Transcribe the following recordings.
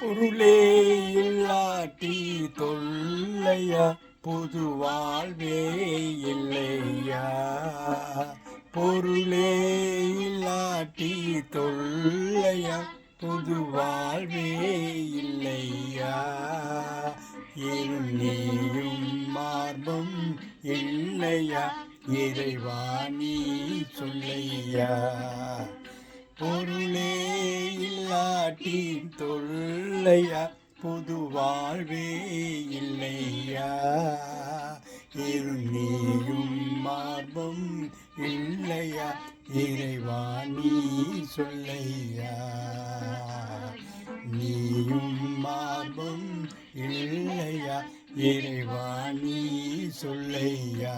பொருளே இல்லாட்டி தொல்லையா, புது வாழ்வே இல்லையா. பொருளே இல்லாட்டி தொல்லையா, புது வாழ்வே இல்லையா. நீயும் மார்பும் இல்லையா, இறைவா நீ சொல்லையா. பொருளே இல்லாட்டி தொல்லையா, புது வாழ்வே இல்லையா. நீயும் மார்பும் இல்லையா, இறைவா நீ சொல்லையா. நீயும் மார்பும் இல்லையா, இறைவா நீ சொல்லையா.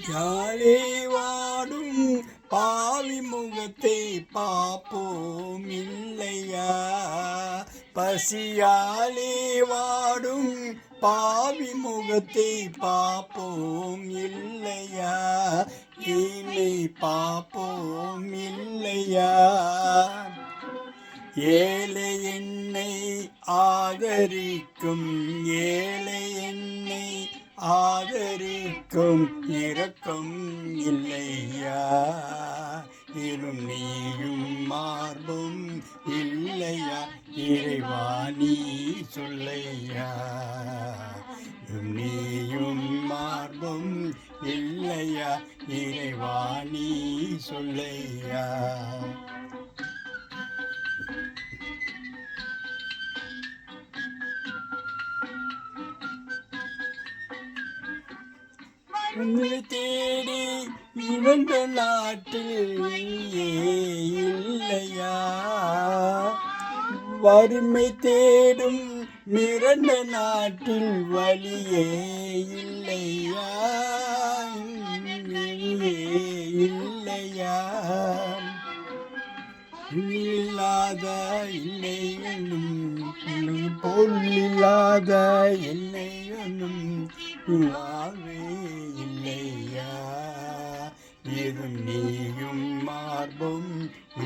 யாழே வாடும் பாவி முகத்தை பார்ப்போம் இல்லையா. பசியாலே வாடும் பாவி முகத்தை பார்ப்போம் இல்லையா. இனி பார்ப்போம் இல்லையா. ஏழை என்னை ஆதரிக்கும், ஏழை என்னை ஆதரிக்கும் இரக்கம் இல்லையா. நீயும் மார்பும் இல்லையா, இறைவா நீ சொல்லையா. நீயும் மார்பும் இல்லையா, இறைவா நீ சொல்லையா. உன்னை தேடி இவந்த நாட்டில் இல்லையா. வறுமை தேடும் மிரண்ட நாட்டில் வழியே இல்லையா. இல்லையா. இல்லாத இல்லை என்னும் போல் இல்லாத என்னை என்னும் வாழ்வே இல்லையா. நீயும் மார்பும்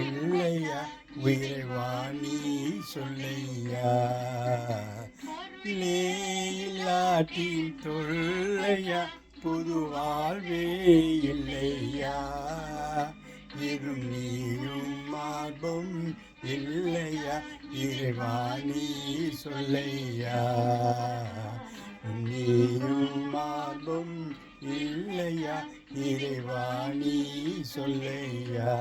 இல்லையா, இறைவா நீ சொல்லையா. இல்லாட்டி தொல்லையா, புது வாழ்வே இல்லையா. நீயும் மார்பும் இல்லையா, இறைவா நீ சொல்லையா. நீயும் மார்பும் இல்லையா, இறைவா நீ சொல்லையா.